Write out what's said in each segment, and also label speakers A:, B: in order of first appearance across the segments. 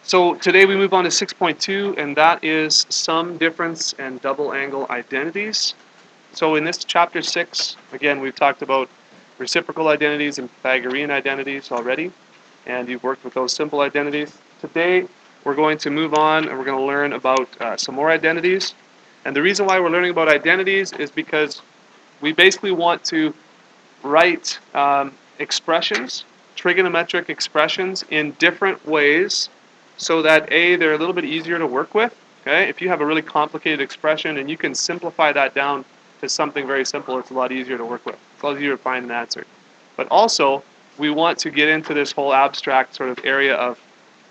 A: So today we move on to 6.2, and that is sum, difference, and double angle identities. So in this chapter 6, again, we've talked about reciprocal identities and Pythagorean identities already, and you've worked with those simple identities. Today we're going to move on and we're going to learn about some more identities. And the reason why we're learning about identities is because we basically want to write expressions, trigonometric expressions, in different ways so that A, they're a little bit easier to work with. Okay, if you have a really complicated expression and you can simplify that down to something very simple, it's a lot easier to work with. It's a lot easier to find an answer. But also, we want to get into this whole abstract sort of area of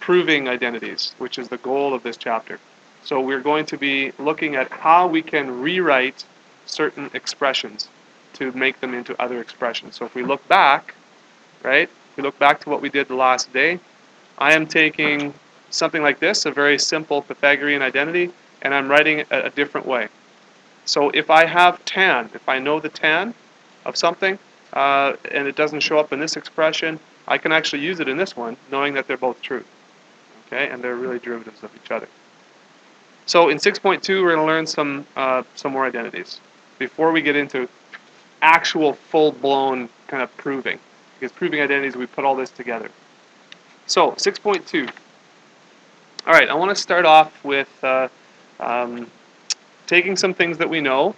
A: proving identities, which is the goal of this chapter. So we're going to be looking at how we can rewrite certain expressions to make them into other expressions. So if we look back, right, if we look back to what we did the last day, I am taking something like this, a very simple Pythagorean identity, and I'm writing it a different way. So if I have tan, if I know the tan of something, and it doesn't show up in this expression, I can actually use it in this one, knowing that they're both true. Okay, and they're really derivatives of each other. So in 6.2, we're going to learn some more identities before we get into actual full-blown kind of proving. Because proving identities, we put all this together. So 6.2. All right, I want to start off with taking some things that we know.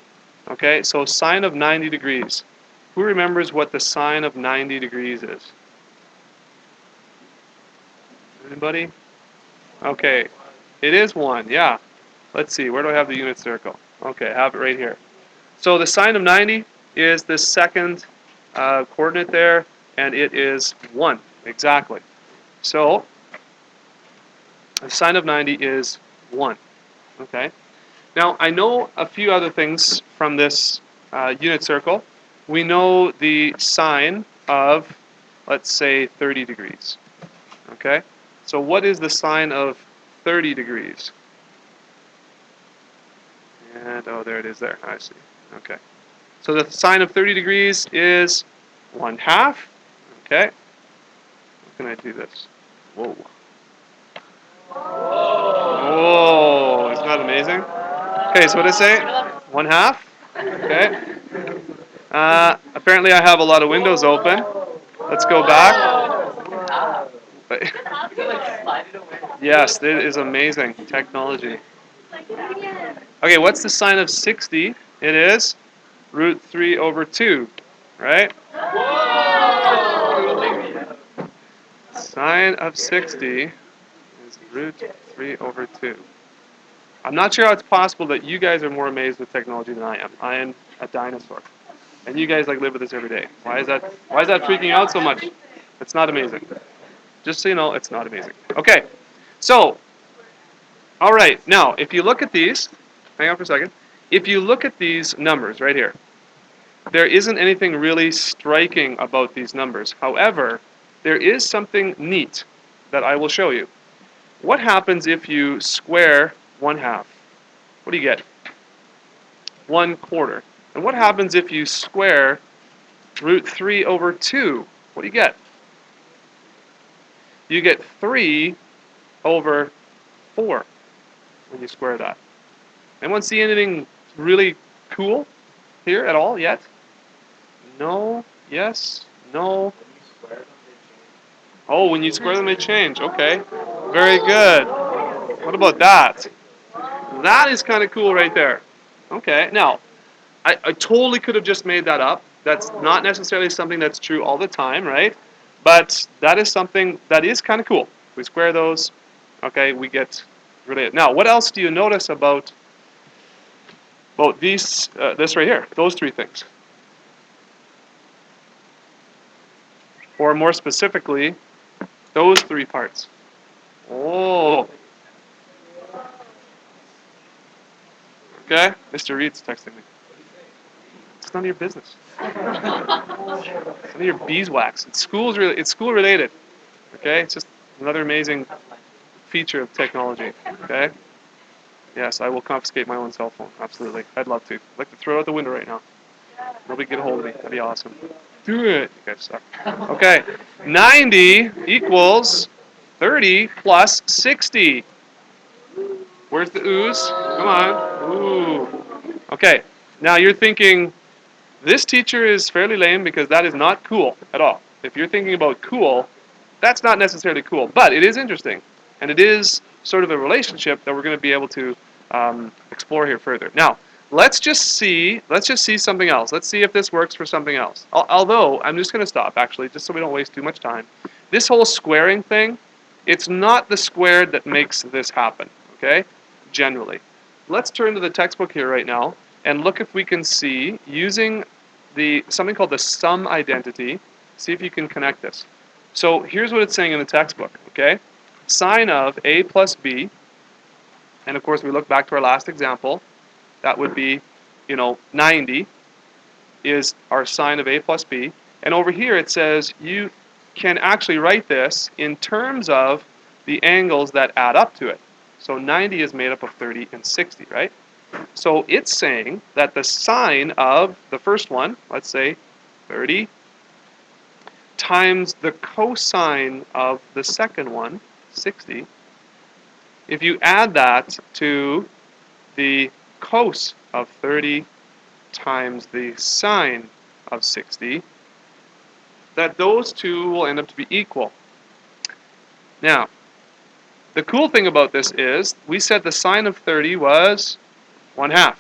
A: Okay, so sine of 90 degrees. Who remembers what the sine of 90 degrees is? Anybody? Okay, it is 1, yeah. Let's see, where do I have the unit circle? Okay, I have it right here. So the sine of 90 is the second coordinate there, and it is 1, exactly. So the sine of 90 is 1, okay? Now, I know a few other things from this unit circle. We know the sine of, let's say, 30 degrees, okay? So what is the sine of 30 degrees? And, oh, there it is there. I see. Okay. So the sine of 30 degrees is 1/2. Okay. How can I do this? Whoa. Whoa. Isn't that amazing? Okay, so what did I say? 1/2. Okay. Apparently I have a lot of windows open. Let's go back. Yes, it is amazing technology. Okay, what's the sine of 60? It is root 3 over 2, right? Sine of 60 is root 3 over 2. I'm not sure how it's possible that you guys are more amazed with technology than I am. I am a dinosaur. And you guys like live with this every day. Why is that freaking you out so much? It's not amazing. Just so you know, it's not amazing. Okay. So, all right. Now, if you look at these, hang on for a second. If you look at these numbers right here, there isn't anything really striking about these numbers. However, there is something neat that I will show you. What happens if you square 1/2? What do you get? 1/4. And what happens if you square root 3 over 2? What do you get? You get 3 over 4 when you square that. Anyone see anything really cool here at all yet? No? Yes? No? Oh, when you square them, they change. Okay. Very good. What about that? That is kind of cool right there. Okay. Now, I totally could have just made that up. That's not necessarily something that's true all the time, right? But that is something that is kind of cool. We square those. Okay, we get related. Now, what else do you notice about these, this right here, those three things? Or more specifically, those three parts. Oh. Okay, Mr. Reed's texting me. It's none of your business. It's none of your beeswax. It's school related. Okay, it's just another amazing feature of technology. Okay. Yes, I will confiscate my own cell phone. Absolutely, I'd love to. I'd like to throw it out the window right now. Nobody get a hold of me. That'd be awesome. Do it. You guys suck. Okay, 90 equals 30 plus 60. Where's the ooze? Come on. Ooh. Okay. Now you're thinking, this teacher is fairly lame because that is not cool at all. If you're thinking about cool, that's not necessarily cool, but it is interesting. And it is sort of a relationship that we're going to be able to explore here further. Now, let's just see something else. Let's see if this works for something else. Although, I'm just going to stop, actually, just so we don't waste too much time. This whole squaring thing, it's not the squared that makes this happen, okay? Generally. Let's turn to the textbook here right now and look if we can see, using something called the sum identity, see if you can connect this. So here's what it's saying in the textbook, okay? Sine of a plus b, and of course we look back to our last example, that would be, 90 is our sine of a plus b. And over here it says you can actually write this in terms of the angles that add up to it. So 90 is made up of 30 and 60, right? So it's saying that the sine of the first one, let's say 30, times the cosine of the second one, 60, if you add that to the cos of 30 times the sine of 60, that those two will end up to be equal. Now, the cool thing about this is we said the sine of 30 was 1/2.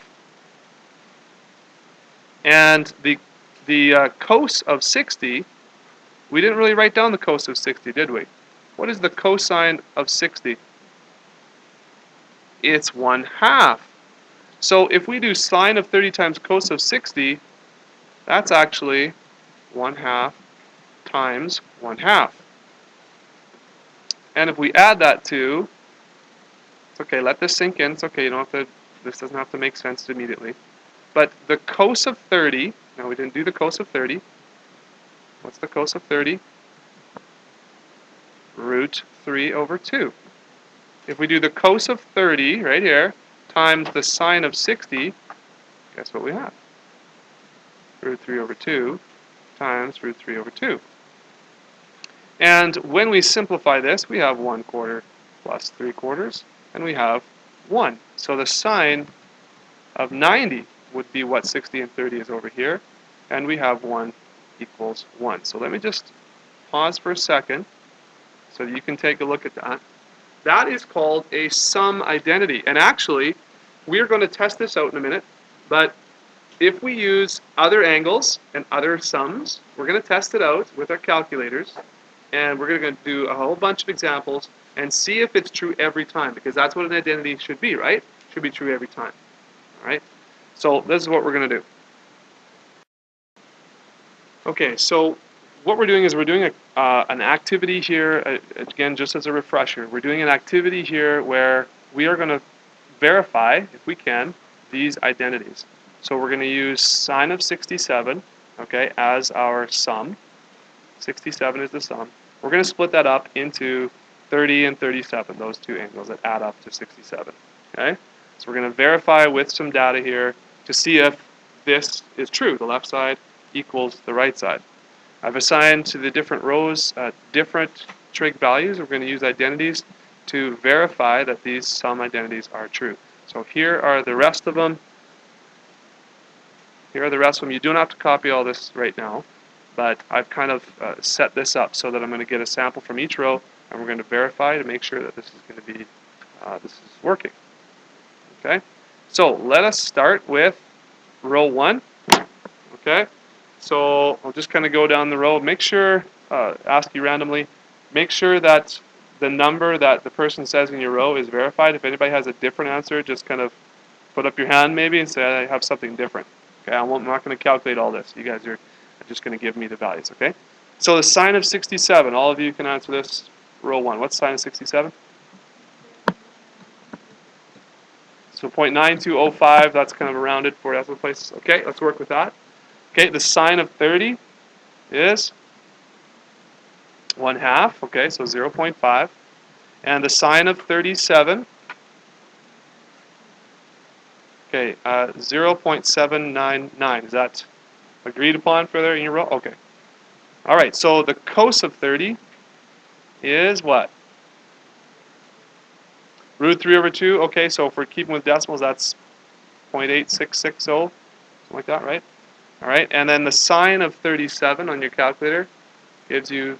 A: And the cos of 60, we didn't really write down the cos of 60, did we? What is the cosine of 60? It's 1/2. So if we do sine of 30 times cos of 60, that's actually 1/2 times 1/2. And if we add that to, it's okay, let this sink in. It's okay, you don't have to, this doesn't have to make sense immediately. But the cos of 30, now we didn't do the cos of 30. What's the cos of 30? Root 3 over 2. If we do the cos of 30, right here, times the sine of 60, guess what we have? Root 3 over 2 times root 3 over 2. And when we simplify this, we have 1/4 plus 3/4, and we have 1. So the sine of 90 would be what 60 and 30 is over here, and we have 1 equals 1. So let me just pause for a second so that you can take a look at that. That is called a sum identity. And actually, we're going to test this out in a minute, but if we use other angles and other sums, we're going to test it out with our calculators, and we're going to do a whole bunch of examples and see if it's true every time, because that's what an identity should be, right? It should be true every time. All right? So this is what we're going to do. Okay, so what we're doing is we're doing an activity here, again, just as a refresher. We're doing an activity here where we are going to verify, if we can, these identities. So we're going to use sine of 67, okay, as our sum. 67 is the sum. We're going to split that up into 30 and 37, those two angles that add up to 67, okay? So we're going to verify with some data here to see if this is true. The left side equals the right side. I've assigned to the different rows different trig values. We're going to use identities to verify that these sum identities are true. So here are the rest of them. Here are the rest of them. You don't have to copy all this right now, but I've kind of set this up so that I'm going to get a sample from each row, and we're going to verify to make sure that this is going to be this is working. Okay. So let us start with row 1. Okay. So I'll just kind of go down the row. Make sure, ask you randomly, make sure that the number that the person says in your row is verified. If anybody has a different answer, just kind of put up your hand maybe and say, I have something different. Okay, I'm not going to calculate all this. You guys are just going to give me the values, okay? So the sine of 67, all of you can answer this. Row 1, what's sine of 67? So 0.9205, that's kind of a rounded for decimal places. Okay, let's work with that. Okay, the sine of 30 is 1/2, okay, so 0.5. And the sine of 37, okay, 0.799. Is that agreed upon further in your row? Okay. All right, so the cos of 30 is what? Root 3 over 2, okay, so if we're keeping with decimals, that's 0.8660, something like that, right? All right, and then the sine of 37 on your calculator gives you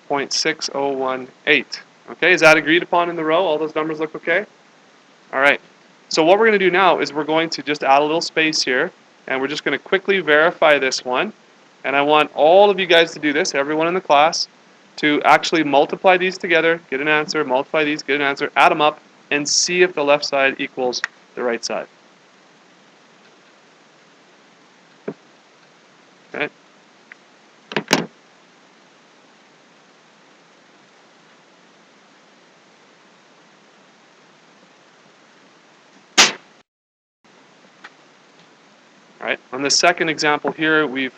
A: 0.6018. Okay, is that agreed upon in the row? All those numbers look okay? All right. So what we're going to do now is we're going to just add a little space here, and we're just going to quickly verify this one. And I want all of you guys to do this, everyone in the class, to actually multiply these together, get an answer, multiply these, get an answer, add them up, and see if the left side equals the right side. Okay. All right. On the second example here, we've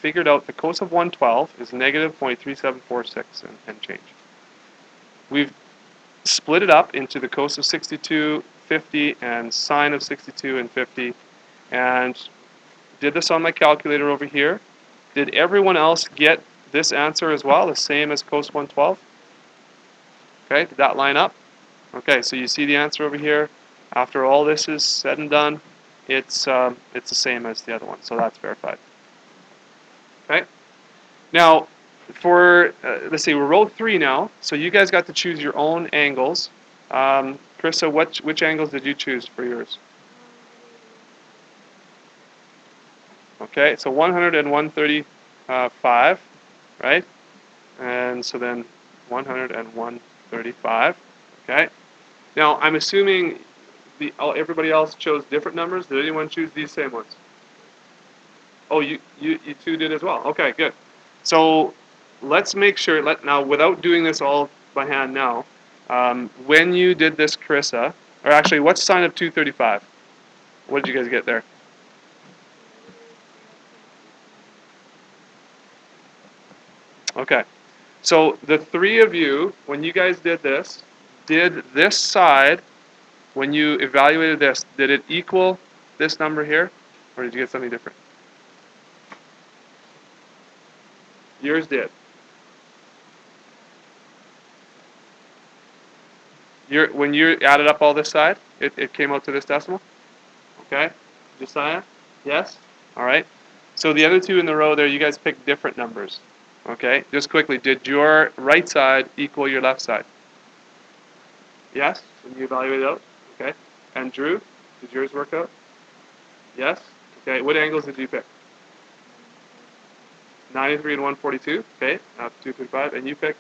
A: figured out the cos of 112 is negative 0.3746 and change. We've split it up into the cos of 62, 50, and sine of 62 and 50, and did this on my calculator over here. Did everyone else get this answer as well, the same as cos 112? Okay, did that line up? Okay, so you see the answer over here. After all this is said and done, it's the same as the other one, so that's verified. Okay. Now, for let's see, we're row 3 now, so you guys got to choose your own angles. Krista, which angles did you choose for yours? Okay, so 100 and 135, right? And so then 100 and 135. Okay. Now I'm assuming everybody else chose different numbers. Did anyone choose these same ones? Oh, you two did as well. Okay, good. So let's make sure. Now, without doing this all by hand now, when you did this, Carissa, or actually, what's sine of 235? What did you guys get there? Okay. So the three of you, when you guys did this side, when you evaluated this, did it equal this number here? Or did you get something different? Yours did. When you added up all this side, it came out to this decimal? Okay. Josiah? Yes? All right. So the other two in the row there, you guys picked different numbers. Okay. Just quickly, did your right side equal your left side? Yes? When you evaluated it out? Okay. And Drew, did yours work out? Yes? Okay. What angles did you pick? 93 and 142. Okay. Now 235. And you picked?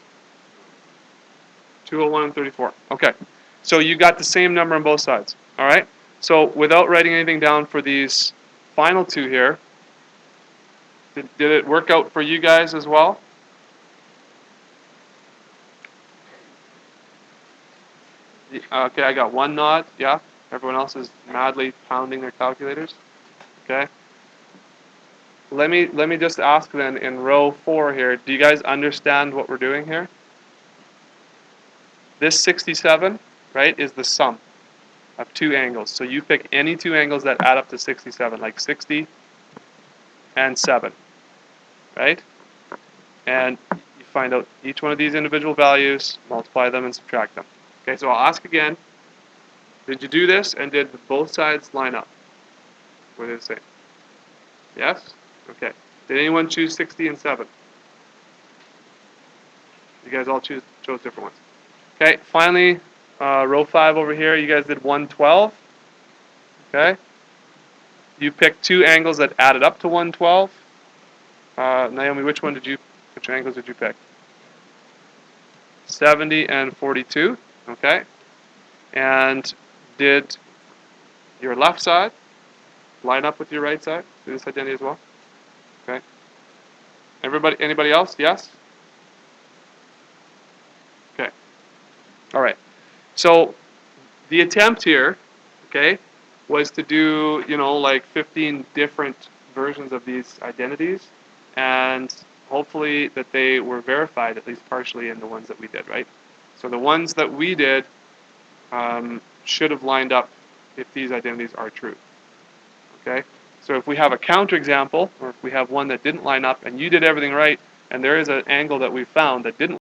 A: 201 and 34. Okay. So you got the same number on both sides. All right. So without writing anything down for these final two here, did it work out for you guys as well? Okay, I got one nod. Yeah. Everyone else is madly pounding their calculators. Okay. Let me just ask then in row 4 here, do you guys understand what we're doing here? This 67, right, is the sum of two angles. So you pick any two angles that add up to 67, like 60 and 7, right? And you find out each one of these individual values, multiply them, and subtract them. Okay, so I'll ask again, did you do this, and did both sides line up? What did it say? Yes? Okay. Did anyone choose 60 and 7? You guys all chose different ones. Okay, finally, row 5 over here, you guys did 112. Okay. You picked two angles that added up to 112. Naomi, which angles did you pick? 70 and 42. Okay. And did your left side line up with your right side? Do this identity as well? Okay. Anybody else? Yes? Okay. All right. So the attempt here, okay, was to do, like 15 different versions of these identities, and hopefully that they were verified at least partially in the ones that we did, right? So the ones that we did should have lined up if these identities are true, okay? So if we have a counterexample, or if we have one that didn't line up and you did everything right, and there is an angle that we found that didn't